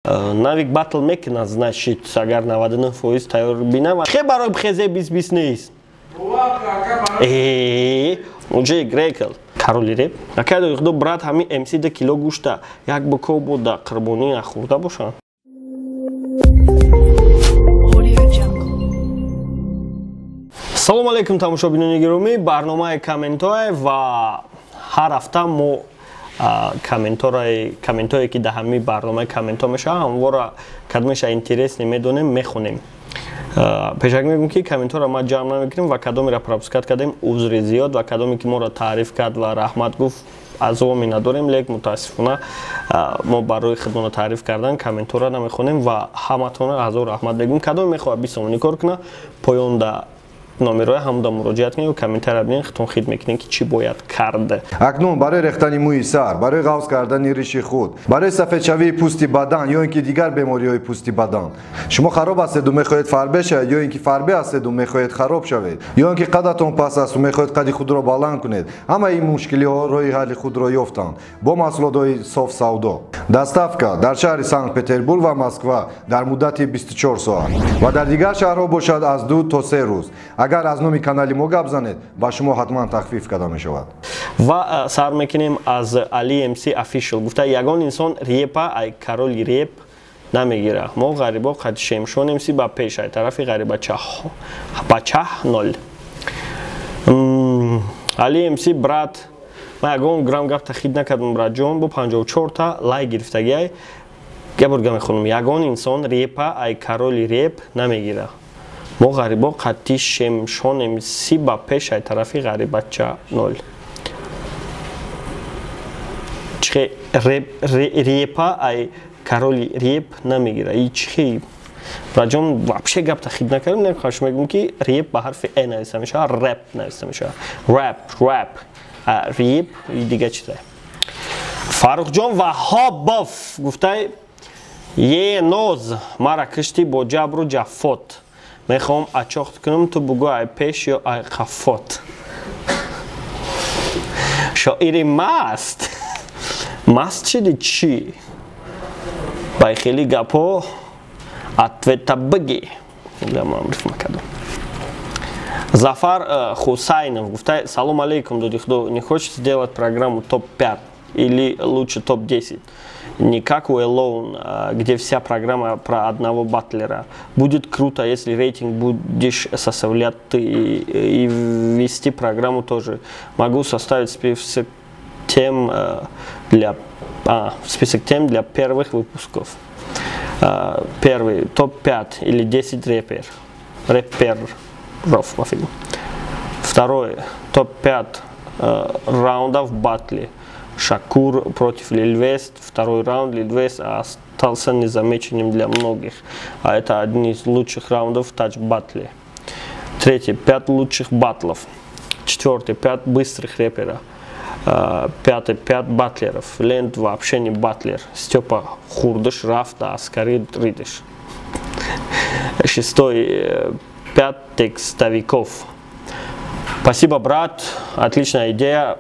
Навик БАТТЛ мекуна, значит, агар 99% тайёр бинам. Хе барои бхезе бизнес нест. Уже грекл. Кароли реп. Акай дохдо брат ҳами МС да кило гӯшта. Як буков буда қурбонӣ нахӯрда бошанд. Салому алейкум тамошобинони гиромӣ. Барномаи комменто ва ҳар ҳафта мо комментое ки дар ҳамаи барномаи комменто мешавад ҳамвора кадомеша интересне медонем мехонем. Пешак мегӯм ки комментора ма ҷамъ намекунем ва кадомеро пропускат кардем узри зиёд ва кадоме ки моро таъриф кард ва раҳмат гуфт азоми надорем, лек мутаассифона мо барои худмона таъриф кардан комментора намехонем ва ҳаматонро ҳазор раҳмат мегӯм. Кадоме мехоҳад бисомонӣ кор куна поёнда номерои ҳамуда муроҷиат кунед ва комментар бинед худтон хид мекунем ки чӣ бояд кард. Акнун барои рехтани мӯи сар, барои ғафз кардани риши худ, барои сафедшавии пӯсти бадан ё ин ки дигар бемориҳои пӯсти бадан. Шумо хароб ҳастеду мехоҳед фарбе шавед ё ин ки фарбе ҳастеду мехоҳед хароб шавед, ё ин ки қадатон паст асту мехоҳед қади худро баланд кунед. Ҳамаи ин мушкилиҳо роҳи ҳалли худро ёфтанд бо маҳсулотҳои соф савдо. Доставка дар шаҳри Санкт-Петербург ва Москва дар муддати 24 соат ва дар дигар шаҳрҳо бошад аз 2 то 3 рӯз. Агар аз номи канали мо гап занед, ба шумо ҳатман тахфиф када мешавад. Ва сар мекунем аз Али МС Official. Гуфта ягон инсон репа ай кароли реп намегира. Мо ғарибо қад шемшон МС ба пеш ай тарафи ғарибачаҳ 0. Али МС брат, ма ягон грам гап тахид накардам братҷон, бо 54 та лайк гирифтаги ай. Габурга мехонам ягон инсон репа ай кароли реп намегира. Мо ғарибо қатти шемшонем си ба пеш ай тарафи ғарибача 0. Чихе репа ай кароли реп намегира. И чихе браҷон вообще гап тахид накардем, нехош мегӯм ки реп ба ҳарфи э нависта мешавад, рэп нависта мешавад. Rap. Реп и дига чиза. Фарухҷон Ваҳобов гуфтай е ноз мара кишти бо ҷабру ҷафот. Мехоҳам ачохт кунам ту бугӯ ай пеш ё ай қафот. Шоири маст. Маст шиди чӣ? Бай хеле гапо ответа бигӣ. Зафар Хусайнов гуфтай салом алейкум, доди худо, не хочешь сделать программу топ-5 или лучше топ-10? Не как у Alone, где вся программа про одного батлера. Будет круто, если рейтинг будешь составлять ты и вести программу тоже. Могу составить список тем для первых выпусков. Первый топ-5 или 10 рэперов. Второй топ-5 раундов в батле. Шакур против Лильвест. Второй раунд Лильвест остался незамеченным для многих. А это один из лучших раундов в тач-батле. Третий 5 лучших батлов. Четвертый 5 быстрых рэперов. Пятый 5 батлеров. Лент вообще не батлер. Степа Хурдыш, Рафта, Аскарид, Ридыш. Шестой 5 текстовиков. Спасибо, брат. Отличная идея.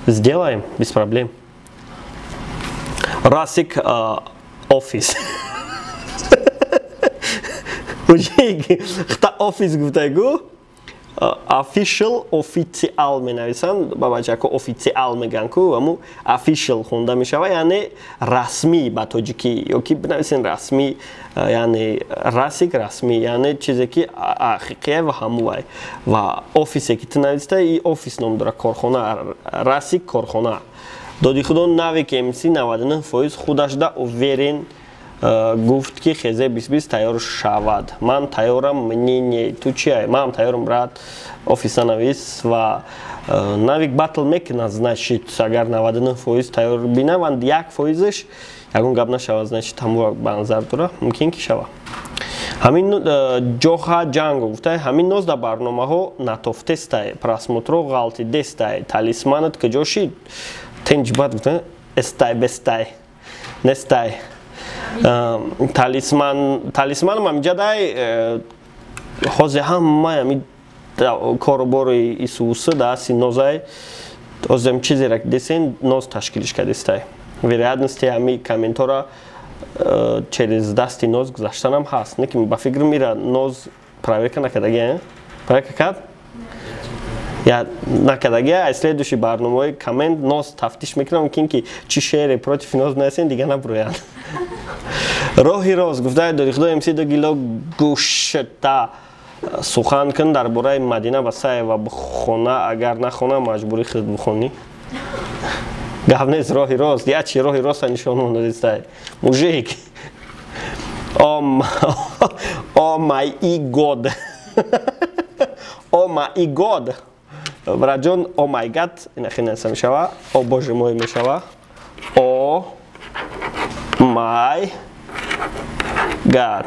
Сделаем, без проблем. Расик офис. Хта офис гуфтагу. Official официал менависанд. Бабачако официал меган ку, аму official хонда мешава, яъне расмӣ ба тоҷикӣ. Ёки бинависен расмӣ, яъне расик расмӣ, яъне чизе ки ҳақиқие ва ҳамувай. Ва офисе ки ту нависта, и офис ном дора, корхона, расик корхона. Доди худо Навик МС 99% худаш да уверен гуфт ки хезе 2020 тайёр шавад. Ман тайёрам, мнение. Ту чи ай? Ман тайёрам, брат. Офиса навис ва Навик БАТТЛ мекуна, значит, агар 99% тайёр бинаванд, 1%-иш ягон гап нашавад, значит, ҳамуро ба назар дора, мумкин ки шава. Ҳамин ҷоха ҷанго гуфтай, ҳамин ноз дар барномаҳо натофтестай, просмотро ғалти дестай, талисманат куҷо шид? Тенҷбат гуфтай, эстай бестай, нестай. Талисманам амҷадай ҳозир ҳама ами коробори исууса даси нозай озем чизера десен ноз ташкилиш кадестай. Вероятности ами комментора через дасти ноз гузаштанам ҳаст. Не ки ба фикр мира ноз проверка накардаги? Проверка кард? Я накардаги, а следующий барномаи коммент ноз тафтиш мекунам ки чӣ шеъре против ноз насен дига набурӯянд. Роҳи рост гуфтае дори худо МС Догило гӯшта сухан кун дар бораи Мадина Басаева бихона, агар нахона маҷбури худ бихонӣ. Гап нест роҳи рост, я чи роҳи роста нишон монадистай. Мужик. Oh my God. Oh my God. Браҷон, oh my God, инахи неса мешава. О боже мой мешава. Oh my God.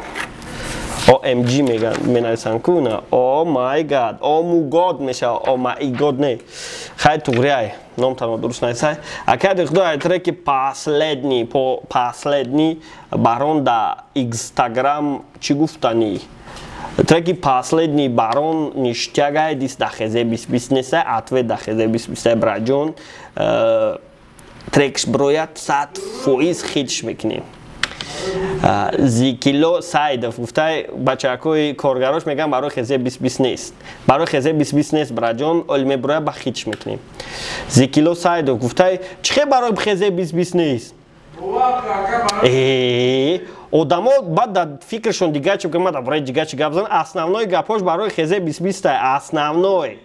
OMG менависанд куна. Oh my God. Oh my God мешава. Oh my God не. Хай туғрияй. Ном танҳо дуруст нависай. Акади худо айтреки последний барон да Instagram чӣ гуфтани? Треки последний барон ништягай дис дахезе бизнесе атве дахезе бизнесе браҷон трекш броят 100% хитш мекунем. Зикило Сайдов гуфтай бачакои коргарош меган барои хезе бизнес. Барои хезе бизнес нест браҷон олме броя ба хитш мекунем. Зикило Сайдов гуфтай чихе барои хезе бизнес нест? Одамо баъд да фикршон дига чӣ гӯяд да бораи дига чӣ гап зан основной гапош барои хезе бизнестай основной.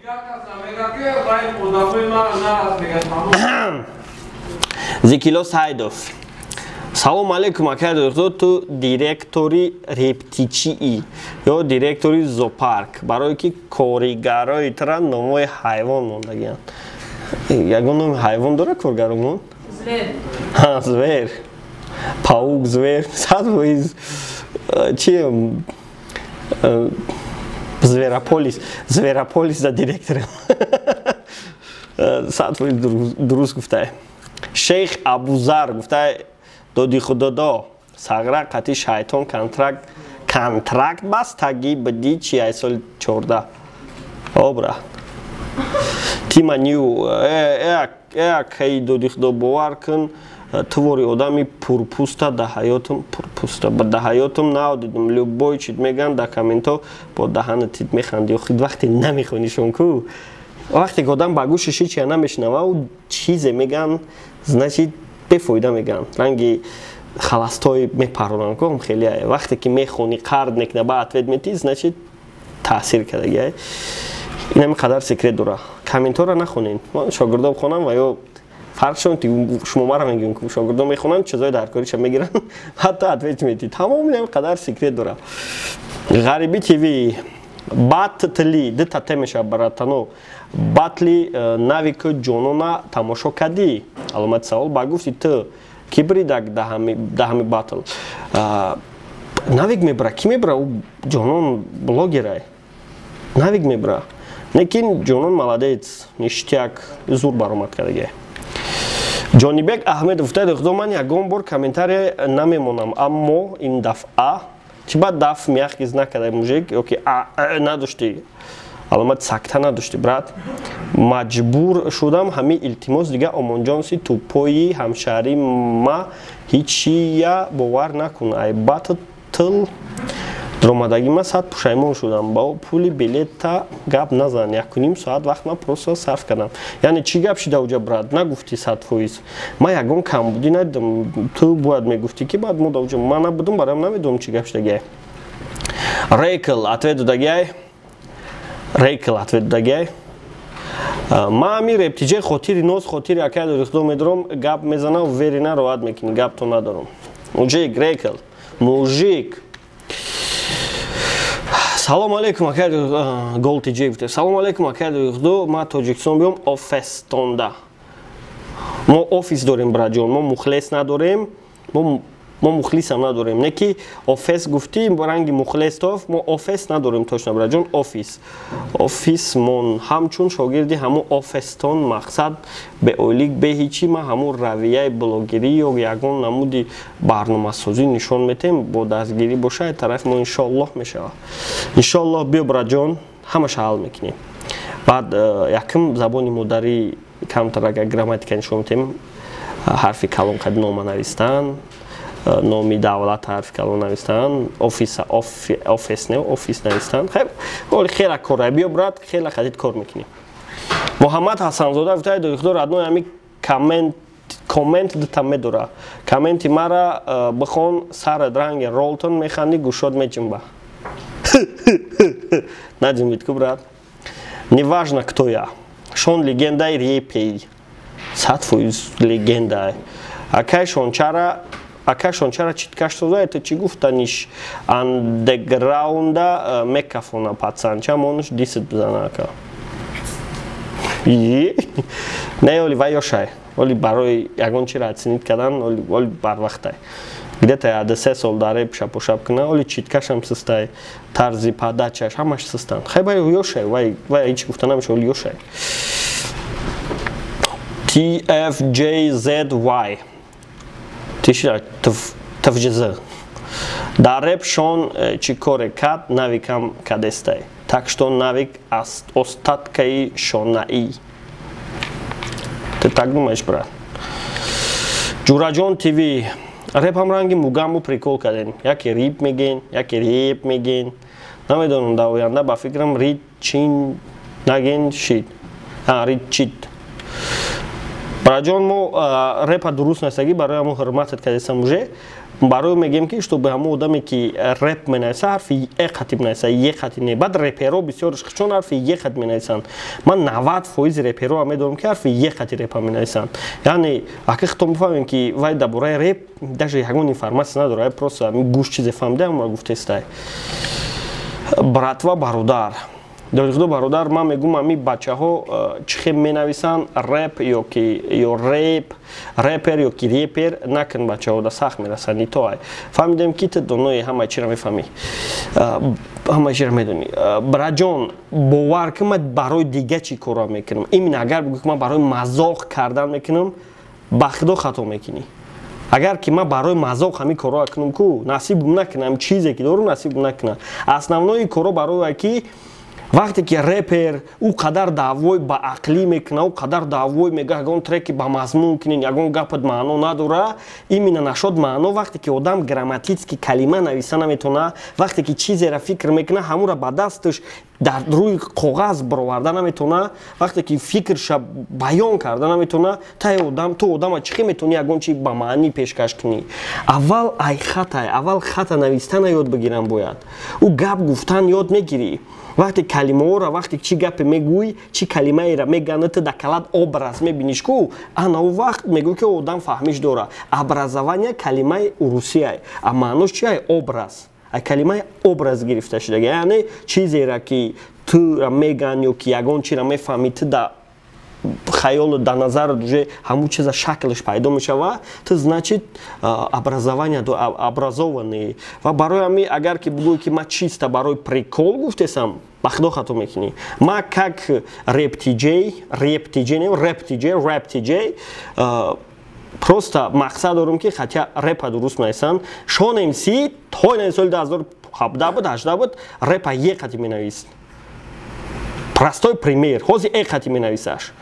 Зикило Сайдов салом алейкум акаи ту директори RAP.TJ ё директори зоопарк барое ки коригарои тра номои ҳайвон мондагианд. Ягон номи ҳайвон дора коргаромон? Звер. Звер. Паук, звер. 100% чием? Зверополис. Зверополис за директором. 100% дуруст гуфтай. Шейх Абузар гуфтай доди худодо сагра қати шайтон контракт бастаги бди чи ай соли 14. Обра. Тима ню кай доди худо бовар кун твори одами пурпуста да ҳаётум пурпуста ба да ҳаётум наодидум любой чит меган да комменто бо даҳанатит механди охид вақте намехонишон ку вақте ки одам ба гӯшиши чия намешнавау чизе меган значит бефоида меган ранги халастой мепаронан кум хеле ай вақте ки мехони қард мекна ба ответ мети значит таъсир кардаги ай инами қадар секрет дора комментора нахонен ман шогирдо бихонам ва ё фарқшон ки шумо мара мегӯем ки шогирдо мехонанд чизои дар кориша мегиранд ҳатто ответ мети тамом инами қадар секрет дора ғариби тв баттли дита темеша баратано батли навик ҷонона тамошо кардӣ аломати савол ба гуфти ту ки биридак даҳами баттл навик мебра ки мебра у ҷонон блогерай навик мебра лекин ҷонон маладец ништяк зур баромад кардаги ҷонибек аҳмедов гуфтаи худо ман ягон бор комментарие намемонам аммо ин дафъа чӣ ба дафъ мяхкиз накардай мужик ёки надошти аломати сакта надошти брат маҷбур шудам ҳамин илтимос дига омонҷонси тупои ҳамшаҳри ма ҳичия бовар накун ай баттл омадаги ма 100 пушаймон шудам ба пули билета гап назан 1.5 соат вақт ма просто сарф кардам яъне чӣ гап шида уҷа брат нагуфти 100%. Ма ягон камбудӣ надидам ту бояд мегуфти ки баъд мода уҷа ма набудам барам намедонам чӣ гап шидагиай рейкл ответ додагиай рейкл ответ додагиай ма ами RAP.TJ хотири ноз хотири акай дорихдо медорам гап мезанам верина роҳат мекунӣ гапто надорам мужик рейкл мужик салом алейкум акай гол.TJ гуфте салом алейкум акай дорихдо ма тоҷикистон биём офестонда мо офис дорем браҷон мо мухлис надорем мо мухлисам надорем не ки офис гуфти ранги мухлис тоф мо офис надорем точно браҷон офисмон ҳамчун шогирди ҳамун офестон мақсад беойлик беҳичи ма ҳамун равияи блогерӣ ё ягон намуди барномасозӣ нишон метем бо дастгирӣ боша тарафи мо иншоаллоҳ мешавад иншоаллоҳ биё браҷон ҳамаша ҳал мекунем баъд якм забони модарӣ камтар агар грамматика нишон метем ҳарфи калон қади нома навистан номи давлат ҳарфи калон навистан, офис навистан. Хеб, оли хела кора биё брат, хела хадид кор мекунем. Муҳаммад Ҳасанзода гуфтад дохтор адной ами коммент датам медора. Комменти мара бхон сара дранги ролтон механди гушод мечимба. Наджимит ку брат. Неважно кто я. Шон легендай репей. Сатфуиз легендай. Акайшон чара читкаш соза это чи гуфтаниш андеграунда мекафона пацанча монуш дисет бзанака. Не оли вайошай. Оли барои ягон чира ацинит кадан оли барвақтай. Где-то я до 3 сол даре шапошап кна, оли читкашам сыстай, тарзи падачаш, ҳамаш сыстан. Хайбай ёшай, вай ич гуфтанамш оли ёшай. TFJZY. Тишира TFJZ. Дареб шон чикоре кат навикам кадестай. Так что навик остаткаи шонаи. Ты так думаешь, брат? Джураджон ТВ. Рэпам ранги мугаму прикол каден. Яки рип меген, яки реп меген. Намедонам да оянда ба фикрам рит чин наген шит. Рит чит. Браджон мо рэпа дуруст настаги барои ҳамон ҳурматат кадесам уже. Барои мегем ки чтобы ҳамон одаме ки рэп менависа ҳарфи е хати менависа, е хати не. Баъд рэперо бисёр чон ҳарфи е хати менависанд. Ман 90% рэперо медонам ки ҳарфи е хати рэпа менависанд. Яъне аки хто мефаҳмем ки вай дар бораи рэп даже ягон информация надора, просто гӯш чизе фаҳмида ма гуфтестай. Братва бародар. Дорихдо бародар, ман мегум ами бачаҳо чихе менависанд рэп ё рэп, рэпер ё ки репер накун бачаҳо да сахт мерасанд итоай. Фаҳмидем ки ту донои ҳамаи чира мефаҳмӣ. Ҳамаи чира медонӣ. Браҷон, бовар ки ман барои дига чӣ кора мекунам. Имин агар бигӯ ки ман барои мазоқ кардан мекунам, ба худо хато мекунӣ. Агар ки ман барои мазоқ ҳамин корро кунам ку, насибум накунам, чизе ки дорум насибум накунам. Основнои корро барои ки вақте ки рэпер ӯ қадар даъвои ба ақлӣ мекуна, ӯ қадар даъвои мега ягон треки ба мазмун кунин, ягон гапат маъно надора, имина нашод маъно вақте ки одам грамматически калима нависа наметона, вақте ки чизеро фикр мекуна, ҳамура ба дасташ дар рӯи коғаз бароварда наметона, вақте ки фикрша баён карда наметона, ту одама чӣ метони ягон чи ба маънӣ пешкаш кунӣ. Аввал хата навистана ёд бигирам бояд. Ӯ гап гуфтан ёд мегирӣ. Вақте калимаҳоро вақте чӣ гапе мегӯй, чӣ калимаеро мегӯянд, ту дар калад образ мебиниш ку, ана ӯ вақт мегӯй ки одам фаҳмиш дора. Образование калимаи русияй, а маънош чиай? Образ. Калимаи образ гирифта шудага, яъне чизеро ки тура мегӯянд ё ки ягон чиро мефаҳмӣ, ту дар хаёлу дар назарат уже ҳамун чиза шаклаш пайдо мешава, ту значит образованӣ. Ва барои ҳамин агар ки бигӯй ки ман чиста барои прикол гуфтесам, ба худо хато мекунӣ. Ман как RAP.TJ просто мақсад дорам ки хотя рэпа дуруст менависанд. Шон МС той соли 2017-18 буд рэпа е хати менавист. Простой пример. Ҳозир е хати менависаш.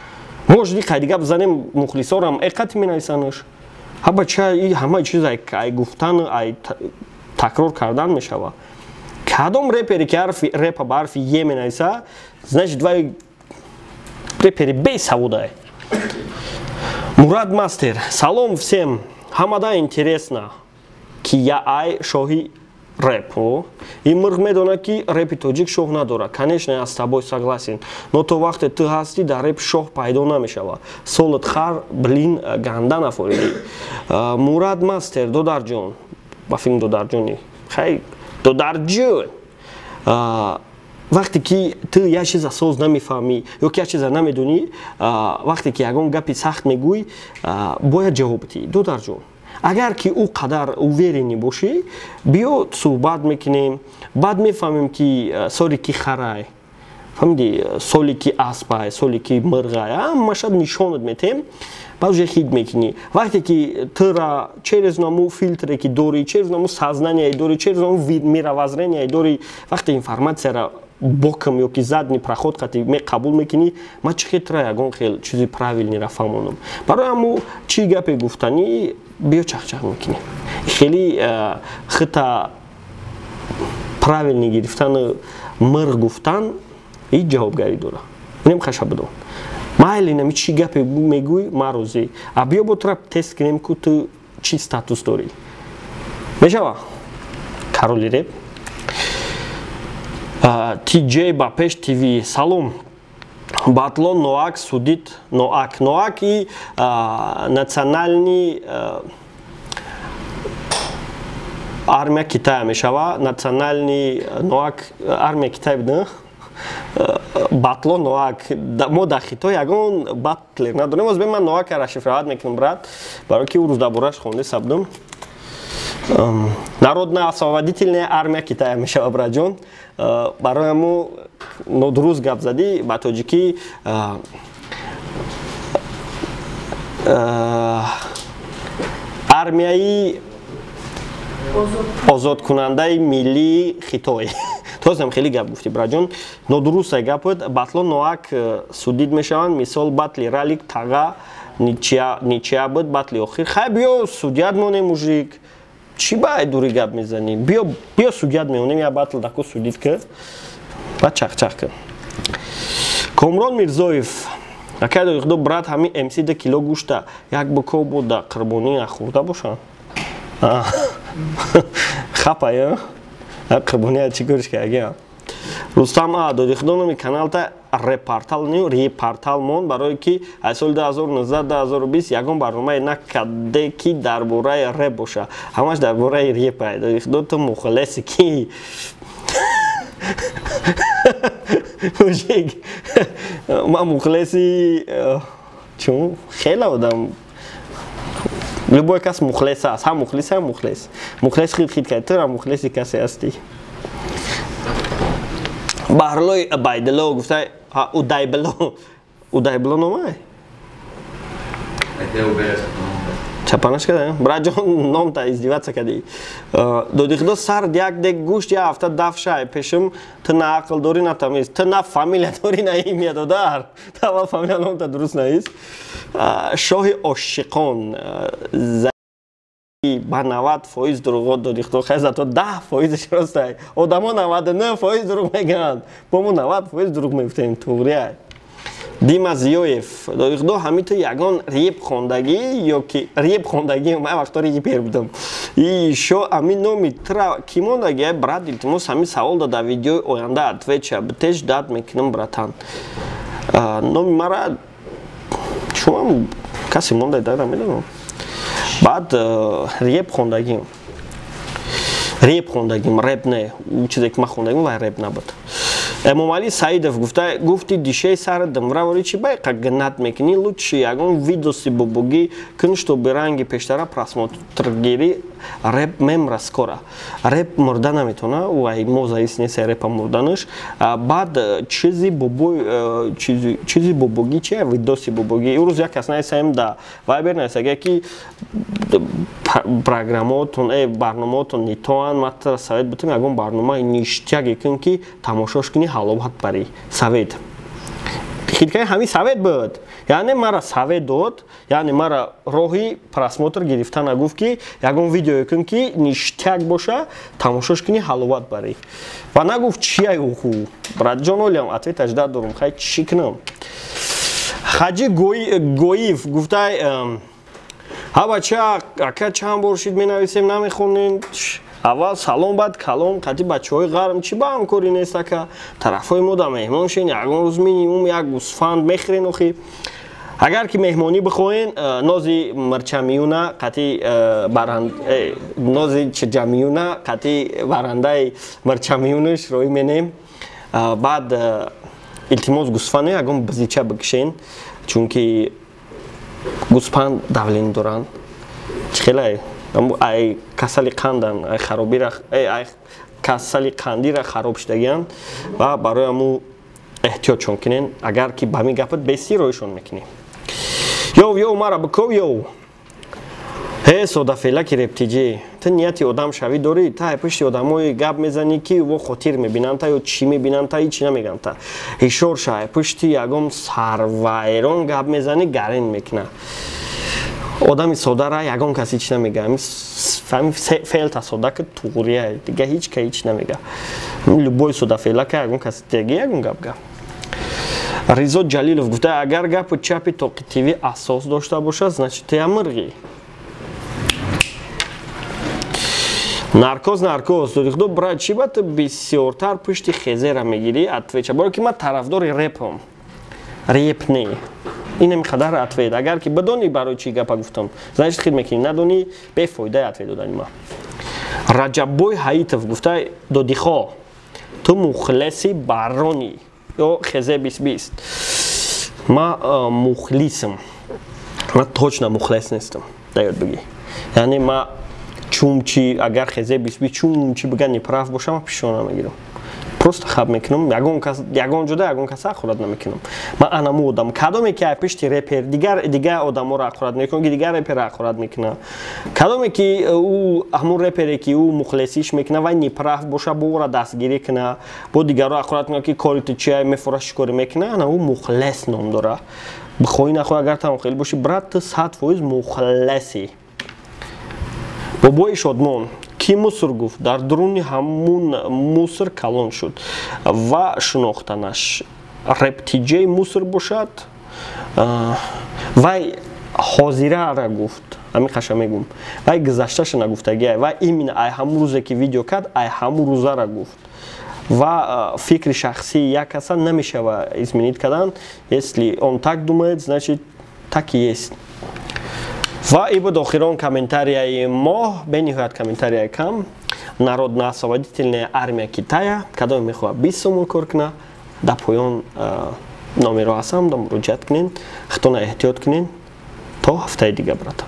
Можди қайди гап занем мухлисорам е хати менависанаш. Ҳаба чай ҳамаи чиз ай гуфтан ай такрор кардан мешава. Кадом рэпери ки рэпа ба ҳарфи е менависа, значит вай рэпери бесаводай. Мурад Мастер, салом всем. Ҳамада интересно, ки я ай шоҳи рэп. И мурғ медонад ки рэпи тоҷик шоҳ надора. Конечно, я с тобой согласен. Но то вақте ту ҳасти дар рэп шоҳ пайдо намешава. Солат хар блин ганда нафориди. Мурад Мастер, додарҷон. Ба филм додарҷони. Хай додарҷон. Вақте ки ту як чиза соз намефаҳмӣ ё ки як чиза намедонӣ, вақте ки ягон гапи сахт мегӯй, бояд ҷавоб дии. Додарҷон, агар ки ӯ қадар уверенӣ бошӣ, биё суҳбат мекунем, баъд мефаҳмем ки соли ки харай, фаҳмидӣ, соли ки аспай, соли ки мирғай, ҳамаша нишонат метем, баъд уже хид мекунӣ. Вақте ки тура через наму филтре ки дорӣ, через наму сознание дорӣ, через наму мировоззрение дорӣ, вақте информацияро боком ё ки задни проход қати қабул мекунӣ, ман чӣ хетра ягон хел чизи правилниро фаҳмонам. Барои ҳамун чӣ гапе гуфтанӣ биё чахчах мекунем. Хеле хита правильно гирифтан мир гуфтан ҳеҷ ҷавобгарӣ дора. Нем хаша бидон. Майли нами чӣ гапе мегӯй марӯзе. А биё бо тура тест кунем ку ту чӣ статус дорӣ. Мешава? Кароли реп. TJ ба пеш TV. Салом. Батло ноак судит ноак. Ноак и национальный армия Китая мешава. Национальный ноак армия Китай бидна. Батло ноак. Мо дар Хитой ягон батлер надорем. Оз ман ноака расшифровать мекунам брат. Барои ки рӯз дар бораш хонда сабдам. Народно-освободительная армия Китая мешава братҷон. Барои мо нодуруст гап задӣ ба тоҷикӣ армияи озодкунандаи миллии Хитой. Тозам хеле гап гуфтӣ братҷон. Нодуруст гапот. Батло ноак судид мешаванд. Мисол батли ралик тага ничия буд батли охир. Хай биё судят монем мужик. Чӣ баъд дури гап мезанӣ? Биё судят меонем я батл дако судид ка. Ба чахчах ка. Комрон Мирзоев. Акай дохто брат ҳами MC да кило гӯшта як буков буда қурбонӣ хӯрда боша. Хапа я. Қурбонӣ чӣ кориш кардагия? Рустам додихдономи каналта репортал не репортал мон барои ки аз соли 2019-2020 ягон барномае накарде ки дар бораи реп боша. Ҳамаш дар бораи реп ай. Додихдото мухлиси ки мужик ман мухлиси чун хеле одам любой кас мухлис аст. Ҳам мухлис ҳам мухлис. Мухлис хид кард. Ту мухлиси касе ҳастӣ. Баҳрлои Байдило гуфта удайбло номай? Чапанаш када? Братҷон номта издиватса кади. Додихдо сард як дек гӯшт я ҳафта дафшай пешим ту на ақл дорӣ на тамиз. Ту на фамилия дорӣ на имя додар. Тава фамилия номта дуруст наист. Шоҳи ошиқон ба 90% дуруғот додихдо хай зато 10% ростай. Одамо 99% дуруғ мегӯянд. Бо мо 90% дуруғ мегуфтем туғрия. Дима Зиёев додихдо ҳамиту ягон реп хондагӣ ёки реп хондагӣ ман вақто репер будам. И шо ами номи тра ки мондагӣ брат илтимос ҳами савол дада видеои оянда отвеча битеш дад мекунам братан. Номи мара шумо каси мондай дада медонам. Баъд реп хондагим. Реп хондагим, реп не. Чизе ки ман хондагим вай реп набуд. Эмомалӣ Саидов гуфти дишаи сар дымравори чи байқа гнат мекунӣ лучши ягон видоси бобогӣ кун чтобы ранги пештара просмотргирӣ реп мемра скоро. Реп мурда наметона, вай мо завис нест репа мурданаш. Баъд чизи бобогӣ чи видоси бобогӣ. Урӯз як кас наисаем да вайбер наисаге ки программаотон барномаотон нитоан матра совет бутам ягон барномаи ништяге кун ки тамошош кунӣ ҳаловат барӣ совет. Хидкаи ҳамин совет буд. Яъне мара совет дод, яъне мара роҳи просмотр гирифта нагуфт ки ягон видео кун ки ништяк боша, тамошош кунӣ ҳаловат барӣ. Ва нагуфт чия уху. Братҷон олиам ответаш дадорум, хай чӣ кунам? Хаҷи Гоив гуфтай ҳа бача ака чанд бор шид менависем намехонем. Аввал салом бад калом қати бачаҳои ғарб чӣ ба ҳамкорӣ нест ака тарафҳои мо да меҳмон шен ягон рӯз минимум як гӯсфанд мехӯрен охи. Агар ки меҳмонӣ бихоҳен нози мирчамиюна қати нози чиҷамиюна қати барандаи мирчамиюнаш роӣ менем. Баъд илтимос гӯсфанд ягон бизича бикишен чунки гӯспанд давлен доранд. Хеле ай касали қандан ай харобира ай касали қандира хароб шудагианд ва барои аму эҳтиётшон кунен агар ки ба ҳамин гапат бести роишон мекунем. Ёв мара биков ёв. Содафелаки RAP.TJ ту нияти одам шавӣ дорӣ та пишти одамои гап мезанӣ ки во хотир мебинанд ё чӣ мебинанд та чӣ намегӯянд та ҳишор шавӣ пишти ягон сарвайрон гап мезанӣ гарин мекуна. одами содара ягон кас ҳеҷ намега. Фаҳми феълта сода ки туғрия дига ҳеҷ ка ҳеҷ намега. Любой сода феъла ка ягон кас дига ягон гап га. Ризо Ҷалилов гуфта агар гапи чапи тоқитивӣ асос дошта бошад, значит я мирғӣ. Наркоз додихдо брат чӣ ба ту бисёртар пушти хезера мегирӣ атвеча бори ки ман тарафдори репам. Реп не. Ина миқадар атвед. Агар ки бадони барои чӣ гапа гуфтам, значит хид мекунӣ, надони бефоидаи атвед додани ман. Раҷаббой Ҳаитов гуфта додихо ту мухлиси барони ё хезе 2020. Ман мухлисам. Ман точно мухлис нестам. Даёд бигӣ. Яъне ман чумчи агар хезе 2020 чумчи бига неправ бошам, пишона мегирам. Просто хаб мекунам, ягон ҷода ягон каса ахурат намекунам. Ман анаму одам кадоме ки пишти репер дигар одаморо ахурат мекунам, дигар репер ахурат мекунам. Кадоме ки ӯ ҳамун репере ки ӯ мухлисиш мекунам, вай неправ боша, бора дастгирӣ кунам, бо дигаро ахурат мекунам ки кори ту чия мефора шикори мекунам, ана ӯ мухлис ном дора. Бихоҳӣ нахоҳӣ агар тамохел бошӣ, брат ту 100% мухлиси. Бобои Шодмон ки мусор гуфт дар дуруни ҳамун мусор калон шуд ва шинохтанаш RAP.TJ мусор бошад. Вай ҳозирара гуфт. Ами қаша мегум. Вай гузашташа нагуфтагия. Вай именно ай ҳамун рӯзе ки видео кард, ай ҳамун рӯзара гуфт. Ва фикри шахсии як каса намешава изменит кардан. Если он так думает, значит так и есть. Ва и буд охирон комментарияи мо, бениҳоят комментарияи кам. Народно-освободительная армия Китая, кадом мехоҳад 20 сомон кор кунад, дар поён номеро ҳастам, муроҷиат кунед, худтона эҳтиёт кунед. То ҳафтаи дига, братан.